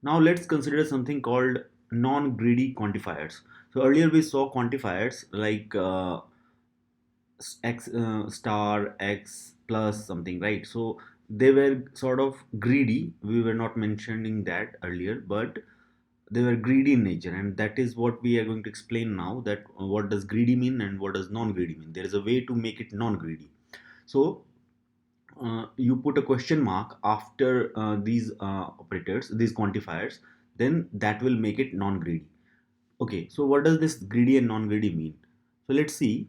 Now let's consider something called non-greedy quantifiers. So earlier we saw quantifiers like x star x plus something, right? So they were sort of greedy. We were not mentioning that earlier, but they were greedy in nature, and that is what we are going to explain now, that what does greedy mean and what does non-greedy mean. There is a way to make it non-greedy. So you put a question mark after these operators, these quantifiers, then that will make it non-greedy. Okay, so what does this greedy and non-greedy mean? So let's see.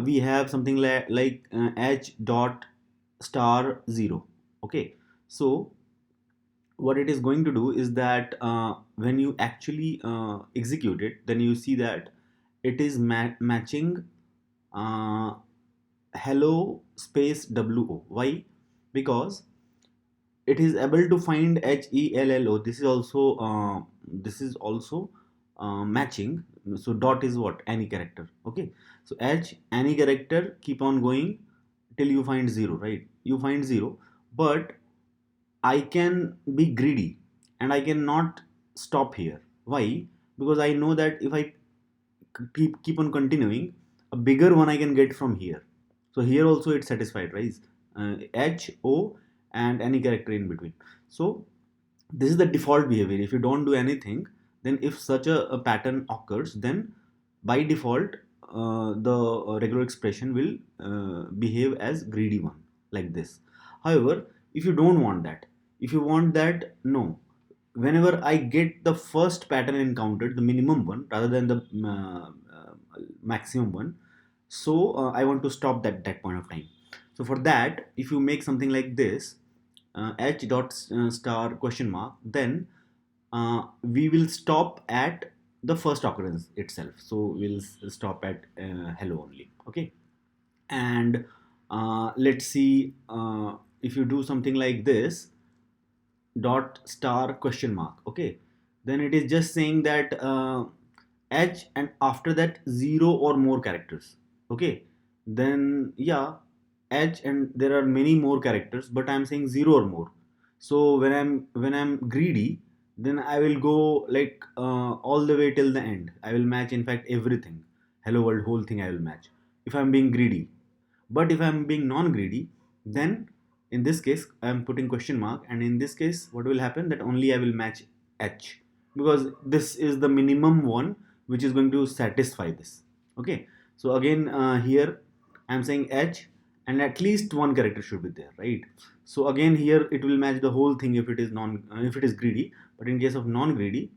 We have something like h dot star 0. Okay, so what it is going to do is that when you actually execute it, then you see that it is matching uh, hello space wo. Why? Because it is able to find hello. This is also matching. So dot is what? Any character. Okay, so h any character, keep on going till you find 0, right? You find 0, but I can be greedy and I cannot stop here. Why? Because I know that if I keep on continuing, a bigger one I can get from here. So here also it's satisfied, right? H, O, and any character in between. So this is the default behavior. If you don't do anything, then if such a pattern occurs, then by default the regular expression will behave as greedy one, like this. However, if you don't want that, if you want that, no, whenever I get the first pattern encountered, the minimum one rather than the maximum one, so I want to stop that point of time. So for that, if you make something like this, h dot star question mark, then we will stop at the first occurrence itself. So we'll stop at hello only. Okay, and let's see, if you do something like this, dot star question mark. Okay, then it is just saying that h and after that 0 or more characters. Okay, then yeah, h and there are many more characters, but I'm saying 0 or more. So when I'm greedy, then I will go like all the way till the end. I will match, in fact, everything. Hello world, whole thing I will match if I'm being greedy. But if I'm being non-greedy, then in this case I'm putting question mark, and in this case what will happen, that only I will match h, because this is the minimum one which is going to satisfy this. Okay, so again here I'm saying h, and at least one character should be there, right? So again here it will match the whole thing if it is if it is greedy. But in case of non-greedy,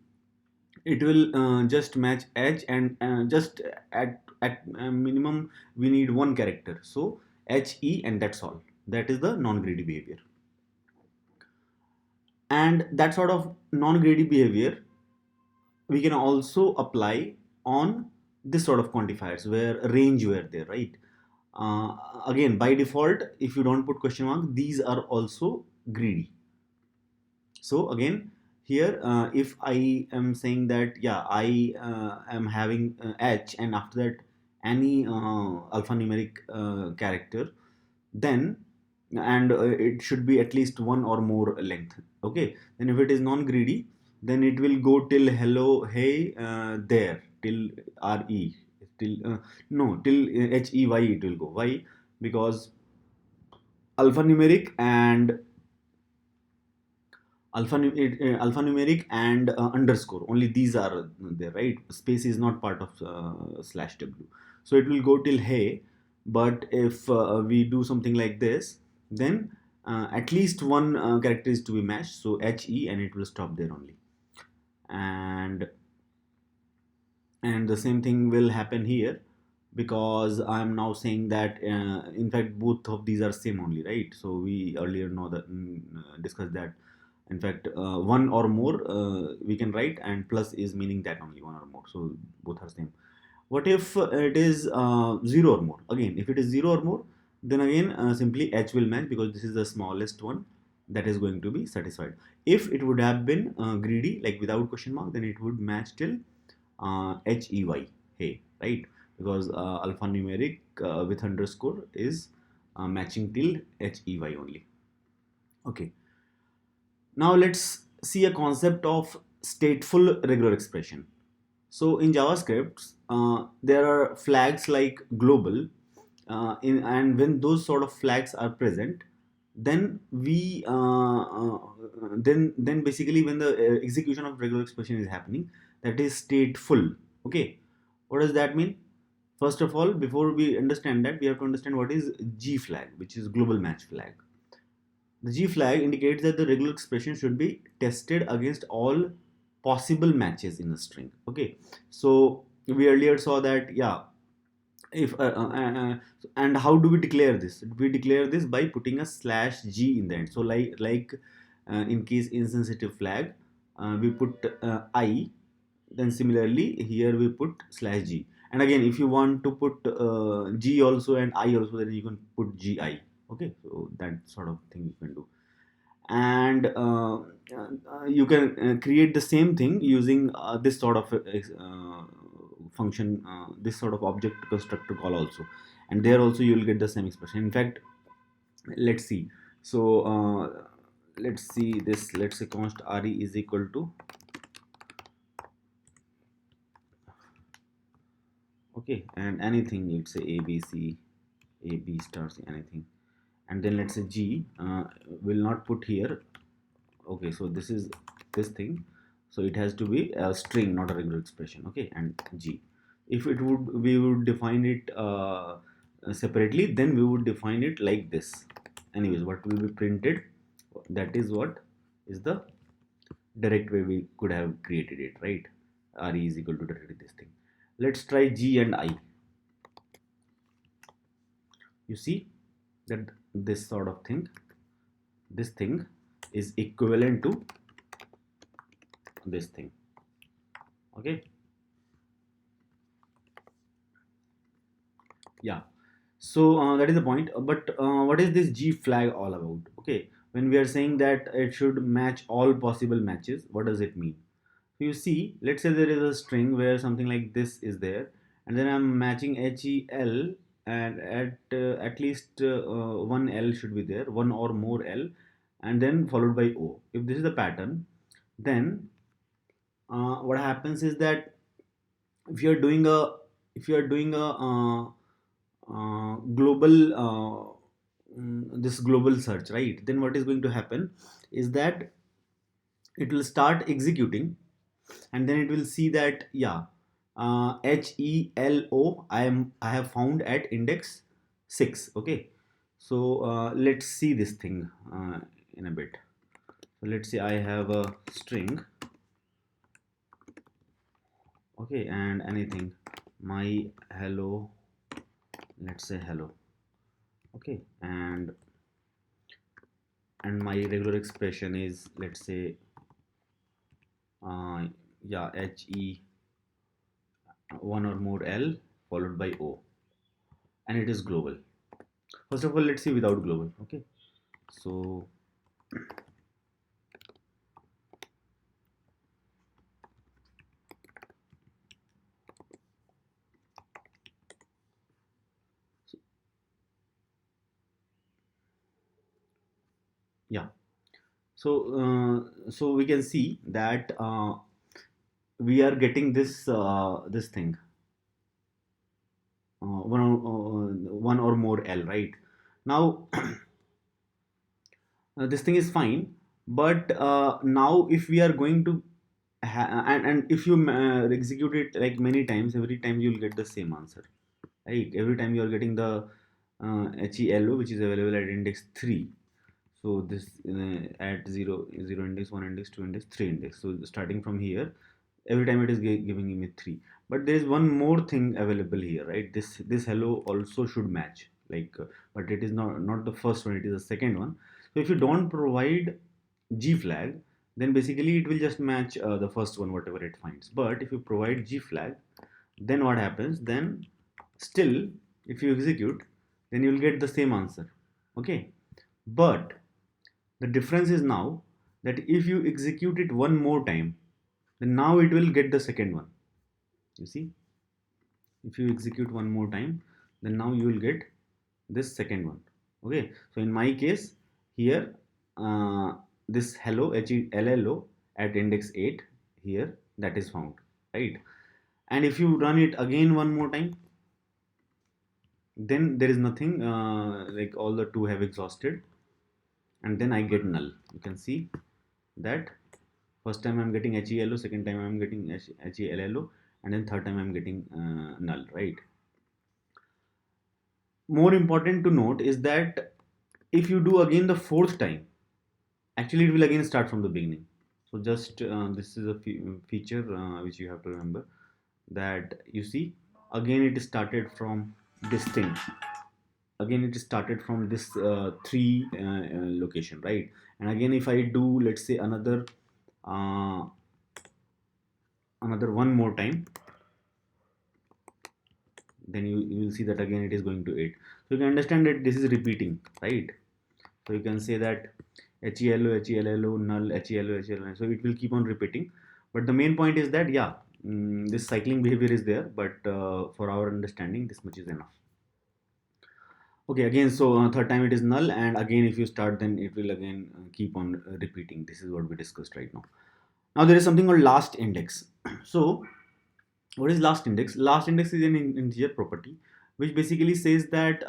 it will just match h, and just at minimum we need one character, so he, and that's all. That is the non-greedy behavior. And that sort of non-greedy behavior we can also apply on this sort of quantifiers where range were there, right? Again, by default, if you don't put question mark, these are also greedy. So again, here if I am saying that yeah, I am having h, and after that any alphanumeric character, then, and it should be at least one or more length. Okay, then if it is non greedy, then it will go till hello, hey, there, till re, till no, till hey it will go. Why? Because alphanumeric and alphanumeric and underscore, only these are there, right? Space is not part of slash w. So it will go till hey. But if we do something like this, then at least one character is to be matched, so he, and it will stop there only. And the same thing will happen here, because I'm now saying that in fact both of these are same only, right? So we earlier know that, discussed that, in fact one or more we can write, and plus is meaning that only one or more, so both are same. What if it is 0 or more? Again, if it is 0 or more, then again simply h will match, because this is the smallest one that is going to be satisfied. If it would have been greedy, like without question mark, then it would match till hey, hey, right? Because alphanumeric with underscore is matching till hey only. Okay, now let's see a concept of stateful regular expression. So in JavaScript, there are flags like global, and when those sort of flags are present, then then basically when the execution of regular expression is happening, that is stateful. Okay, what does that mean? First of all, before we understand that, we have to understand what is G flag, which is global match flag. The G flag indicates that the regular expression should be tested against all possible matches in a string. Okay, so we earlier saw that, yeah, if and how do we declare this? We declare this by putting a slash G in the end. So in case insensitive flag, we put I. Then similarly here we put slash G. And again, if you want to put G also and I also, then you can put GI. Okay, so that sort of thing you can do. And you can create the same thing using this sort of function, this sort of object constructor call also, and there also you will get the same expression. In fact, let's see. So let's see this. Let's say const re is equal to, okay, and anything, let's say abc, ab star c, anything, and then let's say G will not put here. Okay, so this is this thing, so it has to be a string, not a regular expression. Okay, and G, if it would, we would define it separately, then we would define it like this. Anyways, what will be printed, that is what is the direct way we could have created it, right? Re is equal to directly this thing. Let's try G and I. You see that this sort of thing, this thing is equivalent to this thing. Okay, yeah, so that is the point. But what is this G flag all about? Okay, when we are saying that it should match all possible matches, what does it mean? So you see, let's say there is a string where something like this is there, and then I'm matching HEL, and at least one L should be there, one or more L, and then followed by O. If this is the pattern, then what happens is that if you're doing a, if you're doing a global this global search, right, then what is going to happen is that it will start executing, and then it will see that, yeah, HELO I have found at index 6. Okay, so let's see this thing in a bit. So let's say I have a string, okay, and anything, my hello, let's say hello. Okay, and my regular expression is, let's say yeah, HE one or more L followed by O, and it is global. First of all, let's see without global. Okay, so yeah, so so we can see that we are getting this this thing, one or more L, right? Now this thing is fine, but now if we are going to and if you execute it like many times, every time you'll get the same answer, right? Every time you are getting the HELO, which is available at index 3. So this at 0, 0 index, 1 index, 2 index, 3 index. So starting from here, every time it is giving me 3. But there is one more thing available here, right? This hello also should match, like but it is not the first one, it is the second one. So if you don't provide G flag, then basically it will just match the first one, whatever it finds. But if you provide G flag, then what happens? Then still, if you execute, then you will get the same answer. Okay, but the difference is now that if you execute it one more time, then now it will get the second one. You see, if you execute one more time, then now you will get this second one. Okay, so in my case here, this hello hello at index 8 here, that is found, right? And if you run it again one more time, then there is nothing, like all the two have exhausted, and then I get null. You can see that first time I'm getting HELO, second time I'm getting HELLO, and then third time I'm getting null, right? More important to note is that if you do again the fourth time, actually it will again start from the beginning. So just this is a feature which you have to remember, that you see again it started from this thing, again it started from this three location, right? And again if I do, let's say, uh, another one more time, then you will see that again it is going to 8. So you can understand that this is repeating, right? So you can say that HELO, HELLO, null, HELO, HELO. So it will keep on repeating. But the main point is that, yeah, this cycling behavior is there, but for our understanding, this much is enough. Okay, again, so third time it is null, and again if you start, then it will again keep on repeating. This is what we discussed right now. Now there is something called last index. So what is last index? Last index is an integer property which basically says that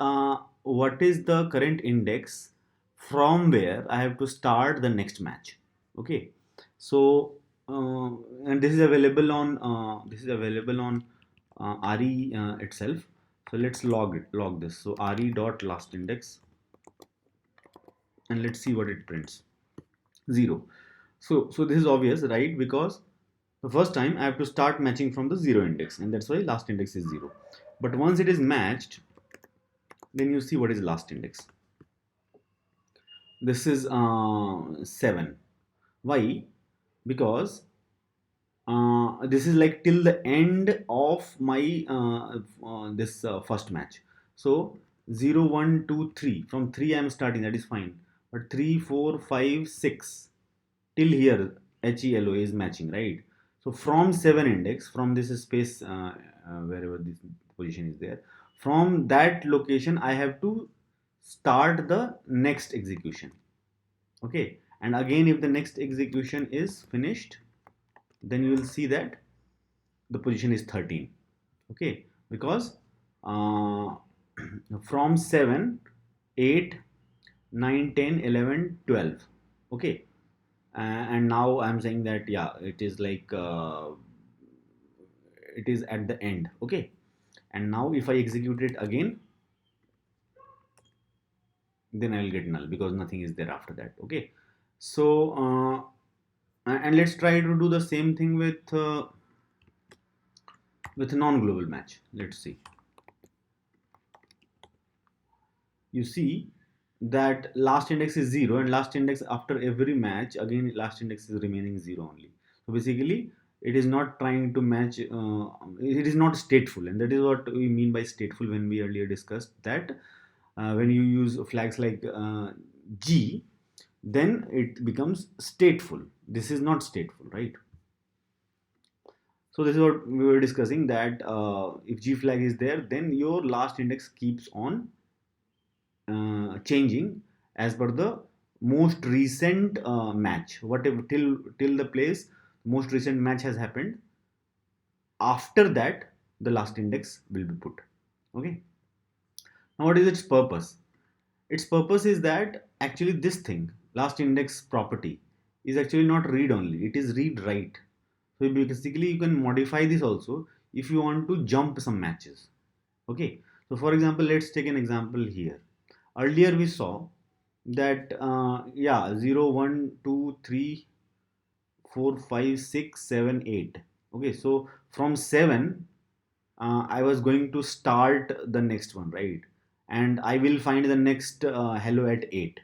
what is the current index from where I have to start the next match. Okay, so and this is available on RE itself. So let's log this. So RE dot last index, and let's see what it prints. 0. So this is obvious, right? Because the first time I have to start matching from the 0 index, and that's why last index is 0. But once it is matched, then you see what is last index. This is 7. Why? Because this is like till the end of my this first match. So 0, 1, 2, 3. From 3 I am starting, that is fine. But 3, 4, 5, 6 till here HELO is matching, right? So from 7 index, from this space, wherever this position is there, from that location I have to start the next execution. Okay, and again if the next execution is finished, then you will see that the position is 13. Okay, because uh, from 7, 8, 9, 10, 11, 12. Okay, and now I'm saying that, yeah, it is like it is at the end. Okay, and now if I execute it again, then I will get null because nothing is there after that. Okay, so and let's try to do the same thing with non-global match. Let's see. You see that last index is 0, and last index after every match, again last index is remaining 0 only. So basically it is not trying to match, it is not stateful, and that is what we mean by stateful when we earlier discussed that when you use flags like G, then it becomes stateful. This is not stateful, right? So this is what we were discussing, that if G flag is there, then your last index keeps on changing as per the most recent match, whatever till the place most recent match has happened. After that the last index will be put. Okay, now what is its purpose? Its purpose is that actually this thing, last index property, is actually not read only, it is read write. So basically you can modify this also if you want to jump some matches. Okay, so for example, let's take an example here. Earlier we saw that yeah, 0, 1, 2, 3, 4, 5, 6, 7, 8. Okay, so from 7 I was going to start the next one, right? And I will find the next hello at 8.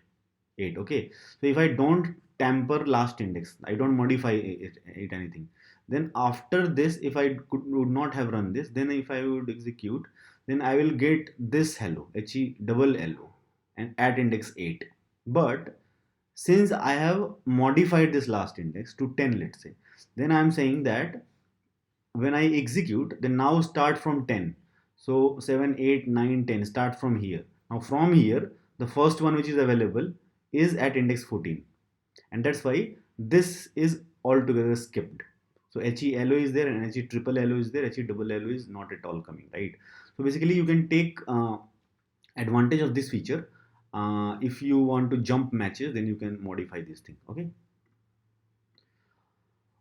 Okay, so if I don't tamper last index, I don't modify it anything, then after this, if I would not have run this, then if I would execute, then I will get this hello, he double hello, and at index 8. But since I have modified this last index to 10, let's say, then I am saying that when I execute, then now start from 10. So 7, 8, 9, 10, start from here. Now from here, the first one which is available is at index 14, and that's why this is altogether skipped. So HE-LO is there and HE-triple-LO is there, HE-double-LO is not at all coming, right? So basically you can take advantage of this feature. If you want to jump matches, then you can modify this thing, okay?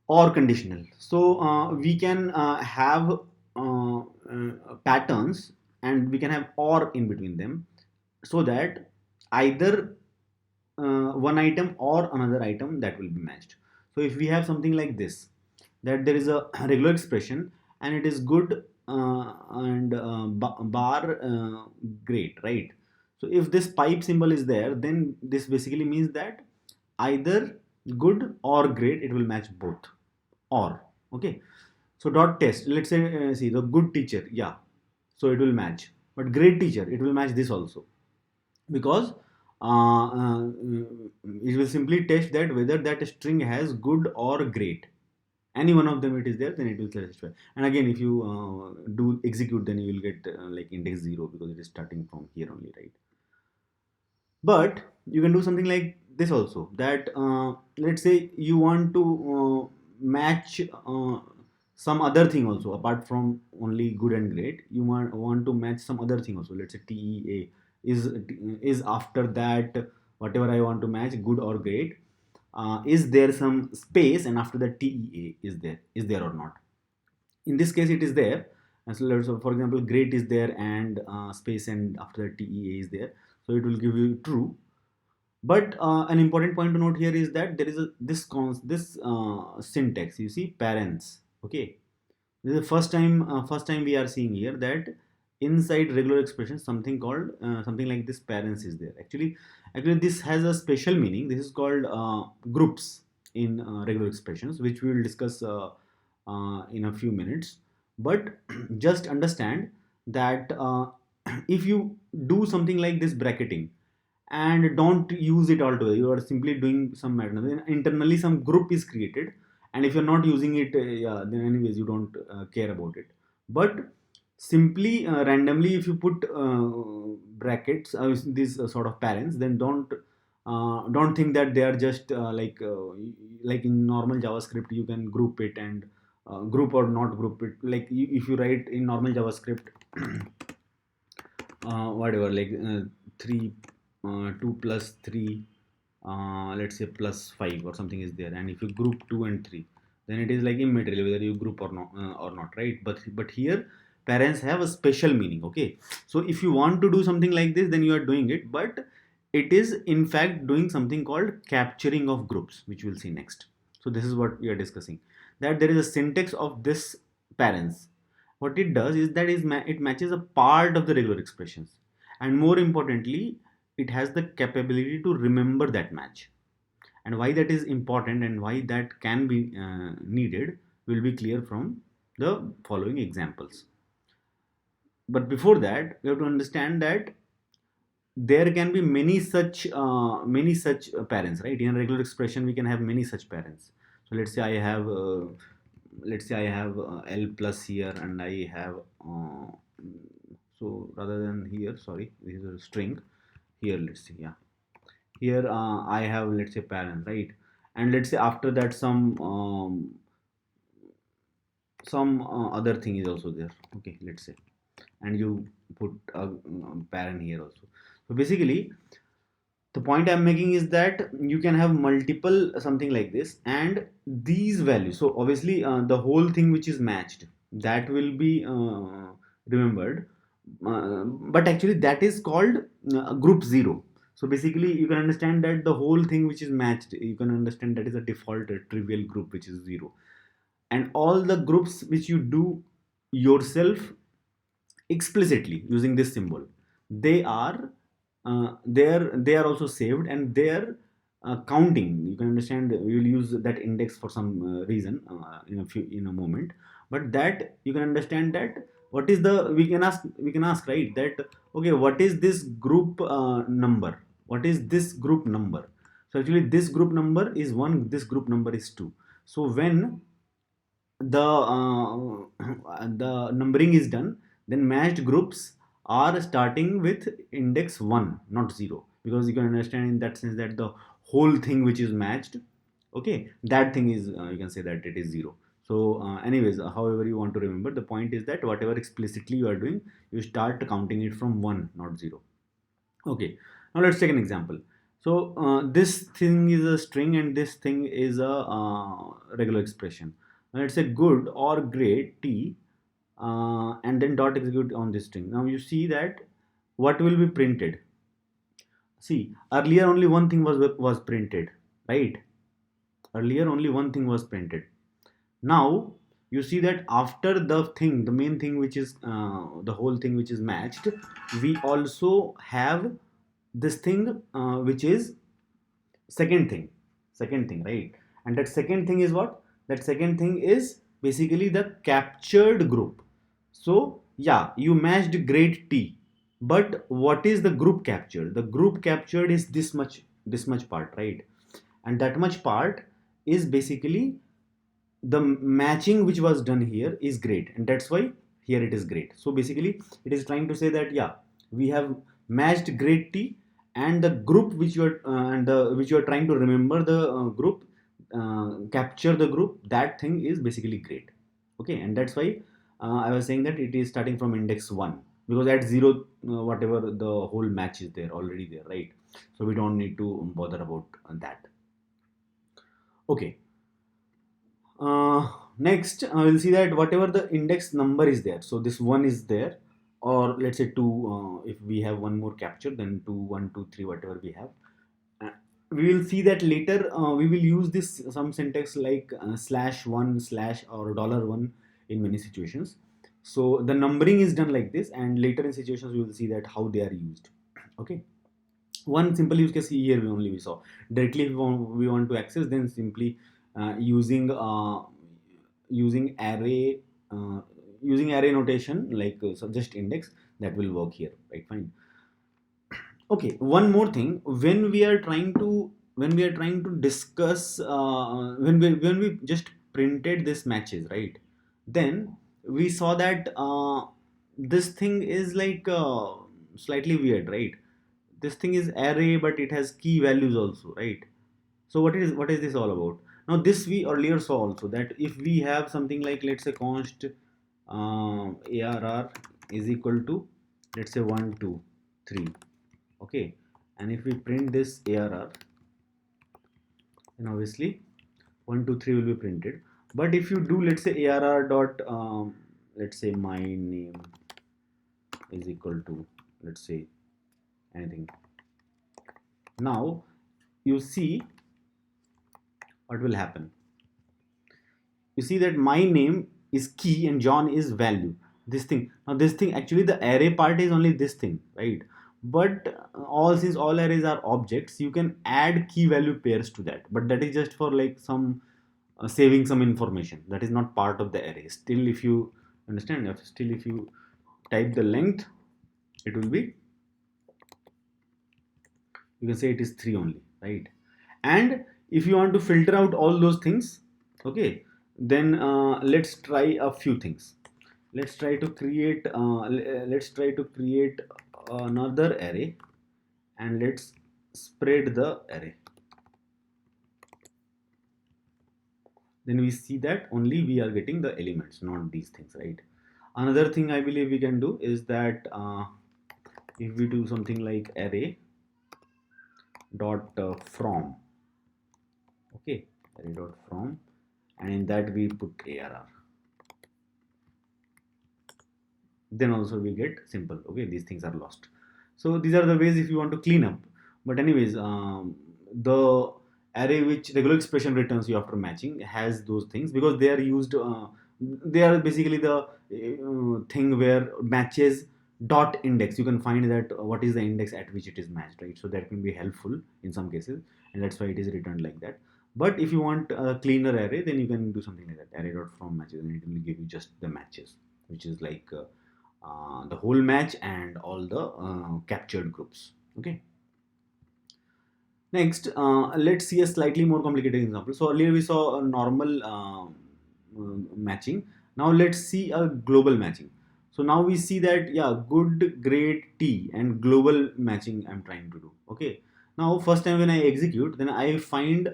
Or conditional. So we can have patterns, and we can have or in between them, so that either one item or another item that will be matched. So if we have something like this, that there is a regular expression and it is good and bar great, right? So if this pipe symbol is there, then this basically means that either good or great, it will match both. Or, okay, so dot test, let's say see the good teacher, yeah, so it will match, but great teacher, it will match this also, because it will simply test that whether that string has good or great. Any one of them it is there, then it will satisfy. And again, if you do execute, then you will get like index 0, because it is starting from here only, right? But you can do something like this also, that let's say you want to match some other thing also, apart from only good and great. You want to match some other thing also. Let's say TEA is after that, whatever I want to match, good or great, is there some space, and after that TEA is there or not. In this case it is there. And so for example, great is there, and space, and after that TEA is there, so it will give you true. But an important point to note here is that there is this syntax, you see, parents, okay. This is the first time we are seeing here that inside regular expression something called something like this parents is there. Actually this has a special meaning. This is called groups in regular expressions, which we will discuss in a few minutes. But just understand that if you do something like this bracketing and don't use it altogether, you are simply doing some matter, then internally some group is created, and if you're not using it, yeah, then anyways you don't care about it. But simply randomly if you put brackets, these sort of parents, then don't think that they are just like in normal JavaScript you can group it, and group or not group it. Like if you write in normal JavaScript whatever, like 3 2 plus 3, let's say plus 5 or something is there, and if you group 2 and 3, then it is like immaterial whether you group or not, right? But here parents have a special meaning, okay. So if you want to do something like this, then you are doing it, but it is in fact doing something called capturing of groups, which we'll see next. So this is what we are discussing, that there is a syntax of this parents. What it does is that it matches a part of the regular expressions, and more importantly, it has the capability to remember that match. And why that is important and why that can be needed will be clear from the following examples. But before that, we have to understand that there can be many such parents, right? In a regular expression we can have many such parents. So let's say I have L plus here, and I have so rather than here, sorry, this is a string. Here let's see, yeah, here I have, let's say, parent, right? And let's say after that some other thing is also there, okay, let's say, and you put a parent here also. So basically the point I'm making is that you can have multiple something like this, and these values, so obviously the whole thing which is matched, that will be remembered, but actually that is called group 0. So basically you can understand that the whole thing which is matched, you can understand that is a default trivial group which is 0, and all the groups which you do yourself explicitly using this symbol, they are they are also saved, and they're counting. You can understand, we will use that index for some reason in a moment. But that you can understand that what is the, we can ask, right, that okay, what is this group number, what is this group number. So actually this group number is 1, this group number is 2. So when the the numbering is done, then matched groups are starting with index 1, not 0, because you can understand in that sense that the whole thing which is matched, okay, that thing is, you can say that it is 0. So anyways, however you want to remember, the point is that whatever explicitly you are doing, you start counting it from 1, not 0. Okay, now let's take an example. So this thing is a string and this thing is a regular expression. Now let's say good or great t, and then dot execute on this string. Now you see that what will be printed. See, earlier only one thing was printed, right? Earlier only one thing was printed. Now you see that after the main thing which is the whole thing which is matched, we also have this thing which is second thing, right? And that second thing is what? That second thing is basically the captured group. So yeah, you matched grade T, but what is the group captured? The group captured is this much part, right? And that much part is basically the matching which was done here is great, and that's why here it is great. So basically it is trying to say that yeah, we have matched grade T, and the group which you are which you are trying to remember the group, capture the group, that thing is basically great. Okay, and that's why I was saying that it is starting from index 1, because at 0 whatever the whole match is there already there, right? So we don't need to bother about that. Okay, next we'll see that whatever the index number is there, so this one is there, or let's say 2, if we have one more capture, then 2 1 2 3 whatever we have. We will see that later we will use this some syntax like /1 slash or $1 in many situations. So the numbering is done like this, and later in situations we will see that how they are used. Okay, one simple use case here we saw directly. If we want to access, then simply using array, uh, using array notation like so just index, that will work here, right? Fine. Okay, one more thing. When we are trying to discuss, when we just printed this matches, right? Then we saw that this thing is like slightly weird, right? This thing is array, but it has key values also, right? So what is this all about? Now this we earlier saw also, that if we have something like, let's say, const arr is equal to, let's say, 1 2 3. Okay, and if we print this arr, then obviously 1 2 3 will be printed. But if you do, let's say, arr dot let's say my name is equal to, let's say, anything, now you see what will happen. You see that my name is key and John is value. This thing, now this thing, actually the array part is only this thing, right? But since all arrays are objects, you can add key value pairs to that, but that is just for like some saving some information, that is not part of the array. Still, if you understand, if you type the length, it will be, you can say it is 3 only, right? And if you want to filter out all those things, okay, then let's try a few things. Let's try to create another array, and let's spread the array. Then we see that only we are getting the elements, not these things, right? Another thing I believe we can do is that if we do something like array dot from, okay, array dot from, and in that we put arr, then also we get simple. Okay, these things are lost. So these are the ways if you want to clean up. But anyways, the array which regular expression returns you after matching has those things, because they are used, they are basically the thing where matches dot index, you can find that what is the index at which it is matched, right? So that can be helpful in some cases, and that's why it is returned like that. But if you want a cleaner array, then you can do something like that, array dot from matches, and it will give you just the matches, which is like the whole match and all the captured groups. Okay, next let's see a slightly more complicated example. So earlier we saw a normal matching. Now let's see a global matching. So now we see that, yeah, good, great, T, and global matching I'm trying to do. Okay, Now first time when I execute, then I find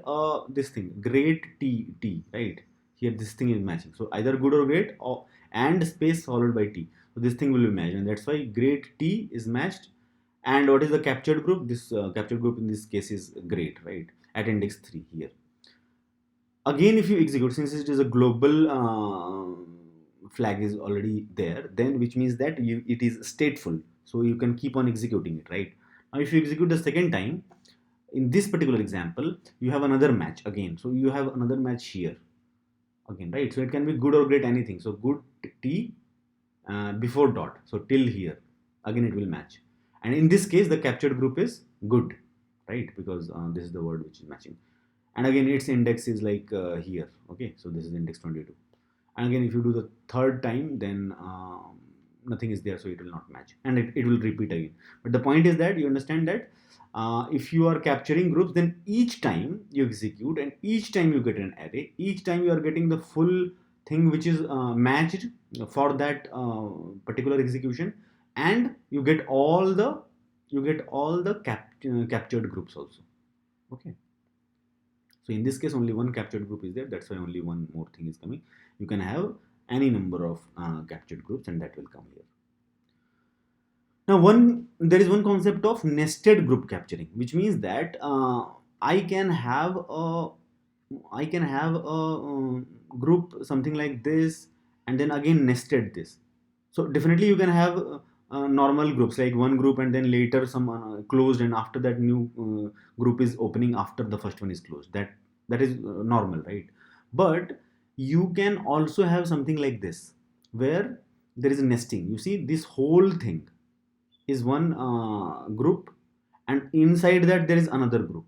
this thing great t, right? Here this thing is matching, so either good or great, or and space followed by t, so this thing will be matched, and that's why great t is matched. And what is the captured group? This captured group in this case is great, right, at index 3 here. Again, if you execute, since it is a global flag is already there, then which means that it is stateful, so you can keep on executing it, right? Now if you execute the second time, in this particular example, you have another match again, so you have another match here again, right? So it can be good or great, anything. So good t before dot, so till here, again it will match. And in this case the captured group is good, right, because this is the word which is matching. And again its index is like here, okay, so this is index 22. And again if you do the third time, then nothing is there, so it will not match, and it will repeat again. But the point is that you understand that if you are capturing groups, then each time you execute and each time you get an array, each time you are getting the full thing which is matched for that particular execution, and you get all the captured groups also, okay. So in this case only one captured group is there, that's why only one more thing is coming. You can have any number of captured groups, and that will come here. Now there is one concept of nested group capturing, which means that I can have a group something like this, and then again nested this. So definitely you can have normal groups like one group and then later some closed, and after that new group is opening after the first one is closed. That is normal, right? But you can also have something like this, where there is a nesting. You see, this whole thing is one group, and inside that there is another group.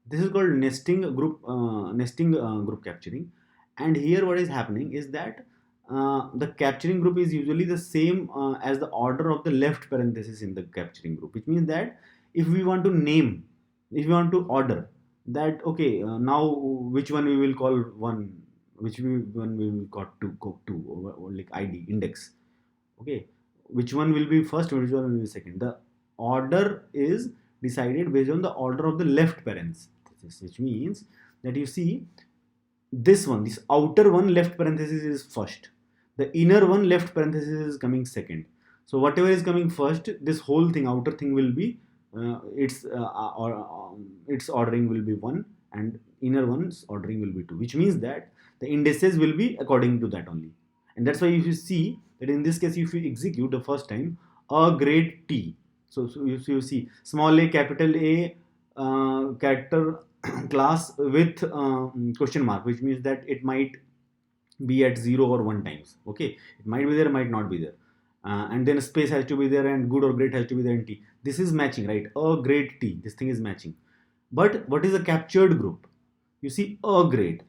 This is called nesting group capturing. And here what is happening is that the capturing group is usually the same as the order of the left parenthesis in the capturing group, which means that if we want to name, if we want to order that, okay, now which one we will call one, one we will call two, or like id index, okay, which one will be first, which one will be second. The order is decided based on the order of the left parenthesis, which means that you see this outer one left parenthesis is first, the inner one left parenthesis is coming second. So whatever is coming first, this whole thing, outer thing, will be its ordering will be 1, and inner one's ordering will be 2, which means that the indices will be according to that only. And that's why if you see that in this case, if you execute the first time a grade t, so you see small a, capital A, character class with question mark, which means that it might be at 0 or 1 times, okay, it might be there, might not be there, and then space has to be there, and good or great has to be there in t. This is matching, right? A grade t, this thing is matching. But what is a captured group? You see, a grade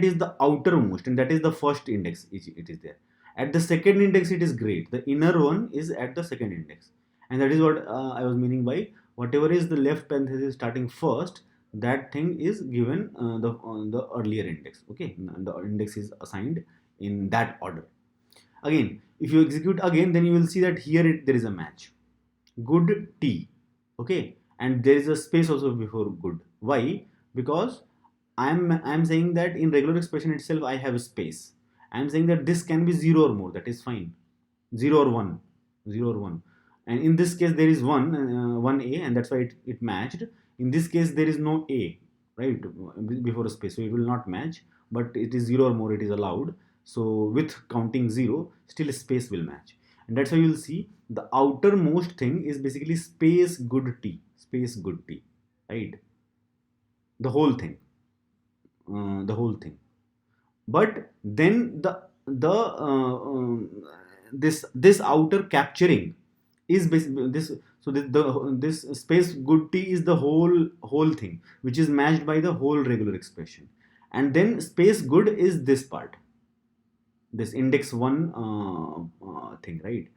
is the outermost, and that is the first index, it is there. At the second index it is great, the inner one is at the second index. And that is what I was meaning by whatever is the left parenthesis starting first, that thing is given the earlier index, okay, and the index is assigned in that order. Again, if you execute again, then you will see that here there is a match, good t, okay, and there is a space also before good. Why? Because I'm saying that in regular expression itself I have a space. I'm saying that this can be 0 or more, that is fine, 0 or 1, 0 or 1. And in this case there is one a, and that's why it matched. In this case there is no a, right, before a space, so it will not match. But it is 0 or more, it is allowed. So with counting 0, still a space will match. And that's why you'll see the outermost thing is basically space good t, right, the whole thing, but then this outer capturing is this, so this space good t is the whole thing, which is matched by the whole regular expression. And then space good is this part, this index 1 thing, right,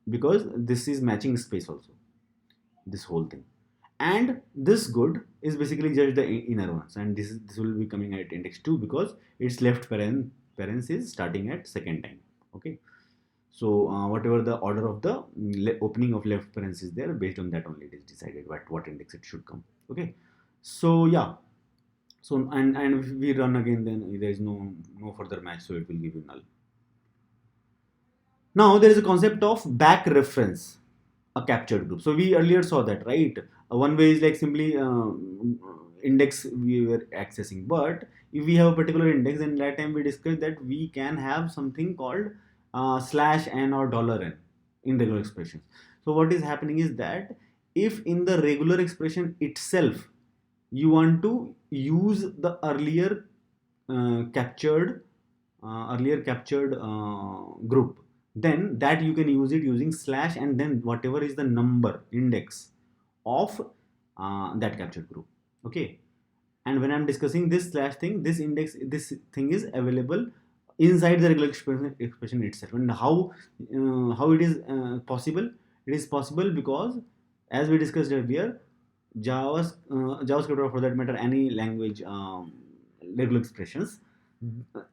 because this is matching space also, this whole thing. And this good is basically just the inner ones, and this will be coming at index 2 because its left parent is starting at second time, okay. So whatever the order of the opening of left parenthesis is there, based on that only it is decided what index it should come. Okay. So yeah. So and if we run again, then there is no further match, so it will give you null. Now there is a concept of back reference a captured group. So we earlier saw that, right? One way is like simply index we were accessing, but if we have a particular index, then that time we discussed that we can have something called slash n or $n in regular expressions. So what is happening is that if in the regular expression itself you want to use the captured earlier captured group, then that you can use it using slash and then whatever is the number index of that captured group. Okay. And when I'm discussing this slash thing, this thing is available inside the regular expression itself. And how it is possible? It is possible because, as we discussed earlier, JavaScript, or for that matter any language regular expressions,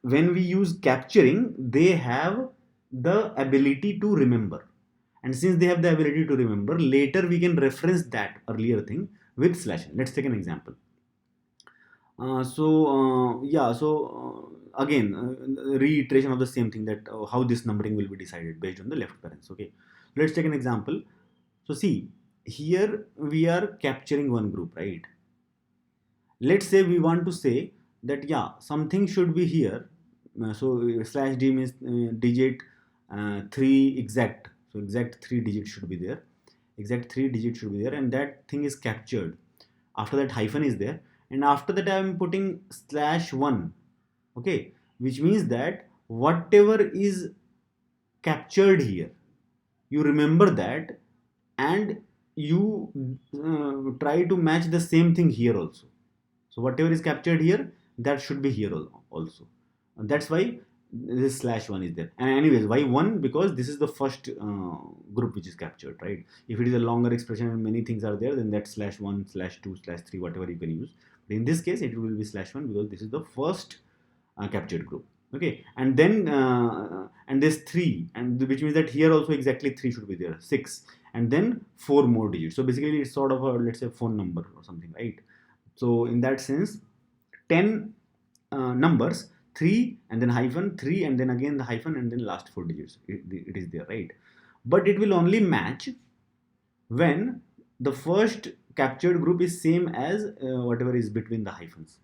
when we use capturing, they have the ability to remember. And since they have the ability to remember, later we can reference that earlier thing with slash. Let's take an example. Again, reiteration of the same thing, that how this numbering will be decided based on the left parents. Okay, let's take an example. So see, here we are capturing one group, right? Let's say we want to say that yeah, something should be here. So slash d means digit 3 exact. So exact 3 digits should be there. Exact 3 digits should be there, and that thing is captured. After that hyphen is there, and after that I am putting slash 1. Okay, which means that whatever is captured here, you remember that, and you try to match the same thing here also. So whatever is captured here, that should be here also. And that's why this slash 1 is there. And anyways, why 1? Because this is the first group which is captured, right? If it is a longer expression and many things are there, then that slash 1, slash 2, slash 3, whatever you can use. But in this case, it will be slash 1 because this is the first captured group. Okay, and then and this 3, and which means that here also exactly 3 should be there, 6, and then 4 more digits. So basically it's sort of a, let's say, phone number or something, right? So in that sense, 10 numbers, 3 and then hyphen 3 and then again the hyphen and then last 4 digits, it is there, right? But it will only match when the first captured group is same as whatever is between the hyphens.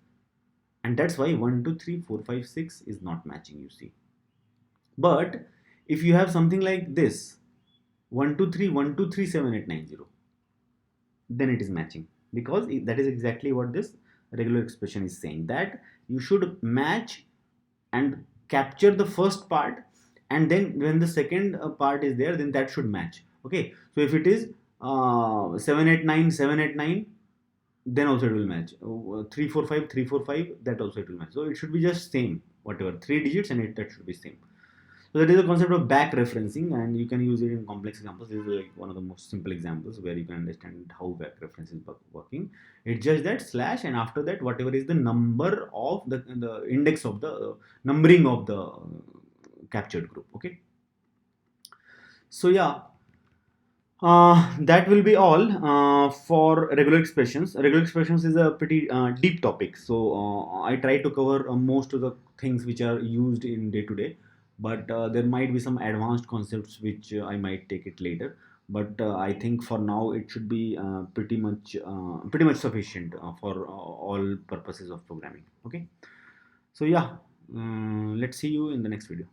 And that's why 1 2 3 4 5 6 is not matching, you see. But if you have something like this, 1 2 3 1 2 3 7 8 9 0, then it is matching, because that is exactly what this regular expression is saying, that you should match and capture the first part, and then when the second part is there, then that should match. Okay, so if it is 789 789, then also it will match. 345 345, that also it will match. So it should be just same, whatever 3 digits, and that should be same. So that is the concept of back referencing, and you can use it in complex examples. This is like one of the most simple examples where you can understand how back reference is working. It's just that slash, and after that whatever is the number of the index of the numbering of the captured group. Okay. So yeah, that will be all for regular expressions. Regular expressions is a pretty deep topic, so I try to cover most of the things which are used in day to day, but there might be some advanced concepts which I might take it later. But I think for now it should be pretty much sufficient for all purposes of programming. Okay, so yeah, let's see you in the next video.